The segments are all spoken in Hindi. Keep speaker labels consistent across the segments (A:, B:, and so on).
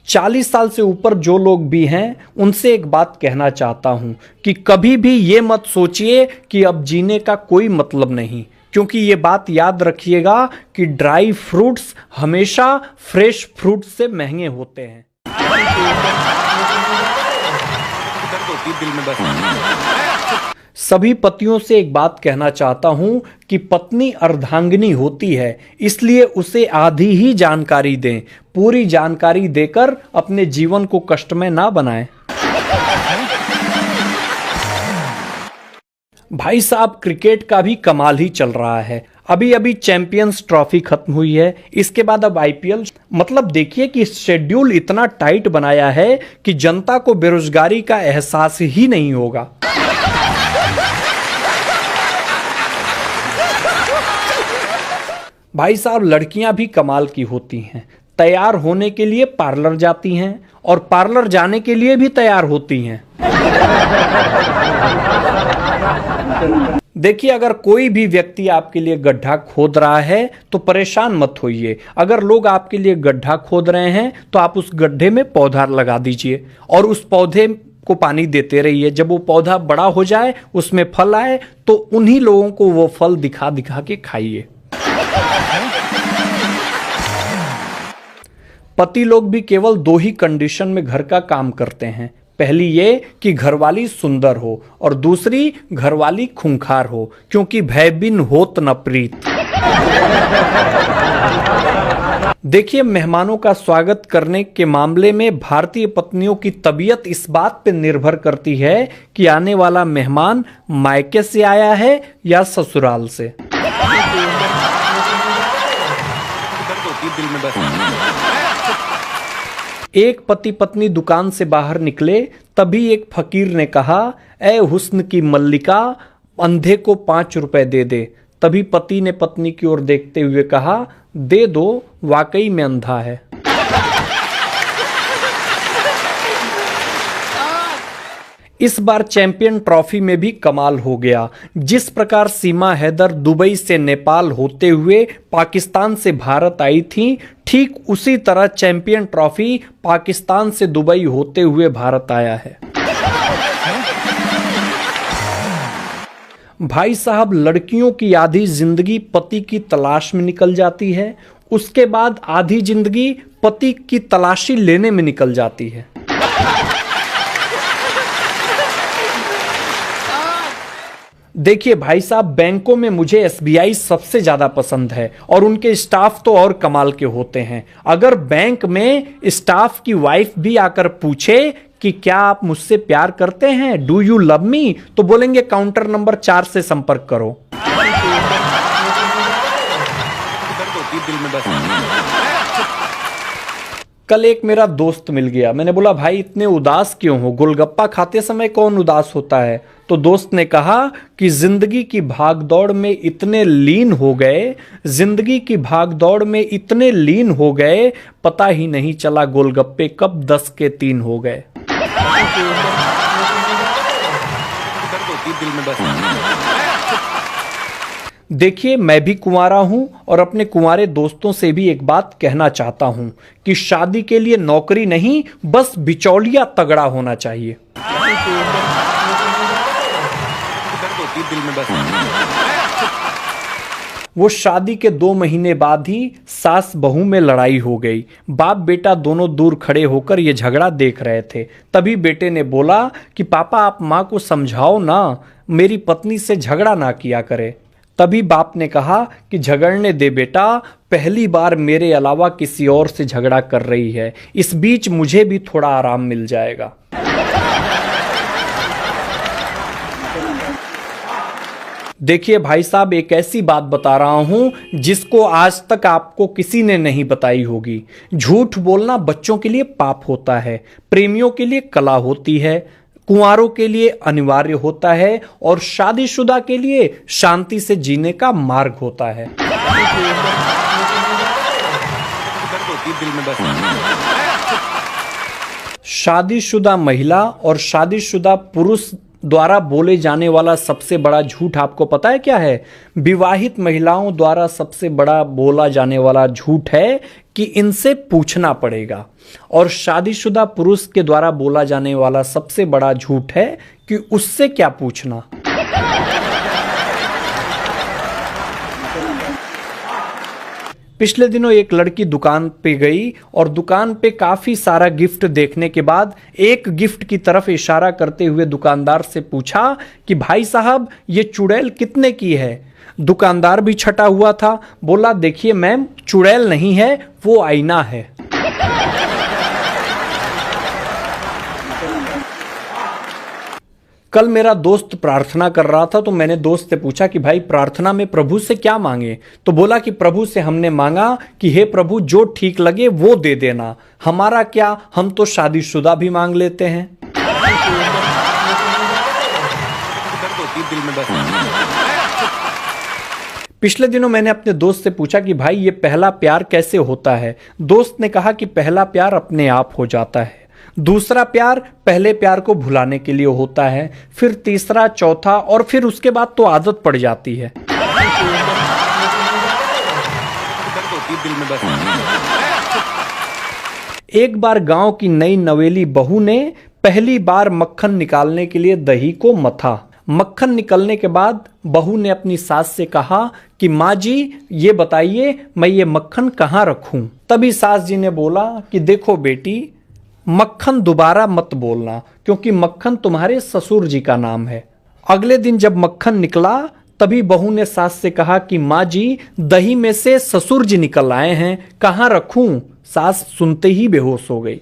A: 40 साल से ऊपर जो लोग भी हैं उनसे एक बात कहना चाहता हूं कि कभी भी ये मत सोचिए कि अब जीने का कोई मतलब नहीं, क्योंकि ये बात याद रखिएगा कि ड्राई फ्रूट्स हमेशा फ्रेश फ्रूट्स से महंगे होते हैं। सभी पतियों से एक बात कहना चाहता हूं कि पत्नी अर्धांगिनी होती है, इसलिए उसे आधी ही जानकारी दें, पूरी जानकारी देकर अपने जीवन को कष्टमय ना बनाएं। भाई साहब, क्रिकेट का भी कमाल ही चल रहा है। अभी अभी चैंपियंस ट्रॉफी खत्म हुई है, इसके बाद अब आईपीएल। मतलब देखिए कि शेड्यूल इतना टाइट बनाया है कि जनता को बेरोजगारी का एहसास ही नहीं होगा। भाई साहब, लड़कियां भी कमाल की होती हैं। तैयार होने के लिए पार्लर जाती हैं और पार्लर जाने के लिए भी तैयार होती हैं। देखिए, अगर कोई भी व्यक्ति आपके लिए गड्ढा खोद रहा है तो परेशान मत होइए। अगर लोग आपके लिए गड्ढा खोद रहे हैं तो आप उस गड्ढे में पौधा लगा दीजिए और उस पौधे को पानी देते रहिए। जब वो पौधा बड़ा हो जाए, उसमें फल आए, तो उन्हीं लोगों को वो फल दिखा दिखा के खाइए। पति लोग भी केवल 2 ही कंडीशन में घर का काम करते हैं। पहली ये कि घरवाली सुंदर हो और दूसरी घरवाली खूंखार हो, क्योंकि भय बिन होत न प्रीत। देखिए, मेहमानों का स्वागत करने के मामले में भारतीय पत्नियों की तबीयत इस बात पर निर्भर करती है कि आने वाला मेहमान मायके से आया है या ससुराल से। एक पति पत्नी दुकान से बाहर निकले, तभी एक फकीर ने कहा, ए हुस्न की मल्लिका, अंधे को 5 रुपए दे दे। तभी पति ने पत्नी की ओर देखते हुए कहा, दे दो, वाकई में अंधा है। इस बार चैंपियन ट्रॉफी में भी कमाल हो गया। जिस प्रकार सीमा हैदर दुबई से नेपाल होते हुए पाकिस्तान से भारत आई थी, ठीक उसी तरह चैंपियन ट्रॉफी पाकिस्तान से दुबई होते हुए भारत आया है। भाई साहब, लड़कियों की आधी जिंदगी पति की तलाश में निकल जाती है, उसके बाद आधी जिंदगी पति की तलाशी लेने में निकल जाती है। देखिए भाई साहब, बैंकों में मुझे एसबीआई सबसे ज्यादा पसंद है और उनके स्टाफ तो और कमाल के होते हैं। अगर बैंक में स्टाफ की वाइफ भी आकर पूछे कि क्या आप मुझसे प्यार करते हैं, डू यू लव मी, तो बोलेंगे काउंटर नंबर 4 से संपर्क करो। कल एक मेरा दोस्त मिल गया। मैंने बोला, भाई इतने उदास क्यों हो? गोलगप्पा खाते समय कौन उदास होता है? तो दोस्त ने कहा कि जिंदगी की भागदौड़ में इतने लीन हो गए, जिंदगी की भागदौड़ में इतने लीन हो गए, पता ही नहीं चला गोलगप्पे कब 10 के 3 हो गए। देखिए, मैं भी कुंवारा हूं और अपने कुंवारे दोस्तों से भी एक बात कहना चाहता हूं कि शादी के लिए नौकरी नहीं, बस बिचौलिया तगड़ा होना चाहिए। वो शादी के 2 महीने बाद ही सास बहू में लड़ाई हो गई। बाप बेटा दोनों दूर खड़े होकर ये झगड़ा देख रहे थे। तभी बेटे ने बोला कि पापा, आप माँ को समझाओ ना, मेरी पत्नी से झगड़ा ना किया करे। तभी बाप ने कहा कि झगड़ने दे बेटा, पहली बार मेरे अलावा किसी और से झगड़ा कर रही है, इस बीच मुझे भी थोड़ा आराम मिल जाएगा। देखिए भाई साहब, एक ऐसी बात बता रहा हूं जिसको आज तक आपको किसी ने नहीं बताई होगी। झूठ बोलना बच्चों के लिए पाप होता है, प्रेमियों के लिए कला होती है, कुंवारों के लिए अनिवार्य होता है और शादीशुदा के लिए शांति से जीने का मार्ग होता है। शादीशुदा महिला और शादीशुदा पुरुष द्वारा बोले जाने वाला सबसे बड़ा झूठ आपको पता है क्या है? विवाहित महिलाओं द्वारा सबसे बड़ा बोला जाने वाला झूठ है कि इनसे पूछना पड़ेगा, और शादीशुदा पुरुष के द्वारा बोला जाने वाला सबसे बड़ा झूठ है कि उससे क्या पूछना। पिछले दिनों एक लड़की दुकान पे गई और दुकान पे काफी सारा गिफ्ट देखने के बाद एक गिफ्ट की तरफ इशारा करते हुए दुकानदार से पूछा कि भाई साहब ये चुड़ैल कितने की है? दुकानदार भी छटा हुआ था, बोला देखिए मैम चुड़ैल नहीं है, वो आईना है। कल मेरा दोस्त प्रार्थना कर रहा था तो मैंने दोस्त से पूछा कि भाई प्रार्थना में प्रभु से क्या मांगे? तो बोला कि प्रभु से हमने मांगा कि हे प्रभु जो ठीक लगे वो दे देना, हमारा क्या, हम तो शादीशुदा भी मांग लेते हैं। पिछले दिनों मैंने अपने दोस्त से पूछा कि भाई ये पहला प्यार कैसे होता है? दोस्त ने कहा कि पहला प्यार अपने आप हो जाता है, दूसरा प्यार पहले प्यार को भुलाने के लिए होता है, फिर तीसरा, चौथा और फिर उसके बाद तो आदत पड़ जाती है। एक बार गांव की नई नवेली बहू ने पहली बार मक्खन निकालने के लिए दही को मथा। मक्खन निकलने के बाद बहू ने अपनी सास से कहा कि माँ जी ये बताइए मैं ये मक्खन कहाँ रखूं? तभी सास जी ने बोला कि देखो बेटी, मक्खन दोबारा मत बोलना क्योंकि मक्खन तुम्हारे ससुर जी का नाम है। अगले दिन जब मक्खन निकला तभी बहू ने सास से कहा कि माँ जी दही में से ससुर जी निकल आए हैं, कहाँ रखूं? सास सुनते ही बेहोश हो गई।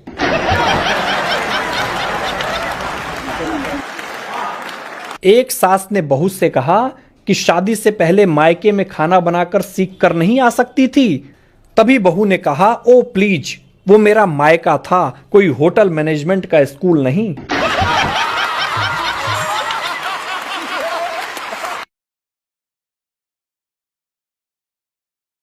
A: एक सास ने बहू से कहा कि शादी से पहले मायके में खाना बनाकर सीख कर नहीं आ सकती थी? तभी बहू ने कहा ओ प्लीज, वो मेरा मायका था, कोई होटल मैनेजमेंट का स्कूल नहीं।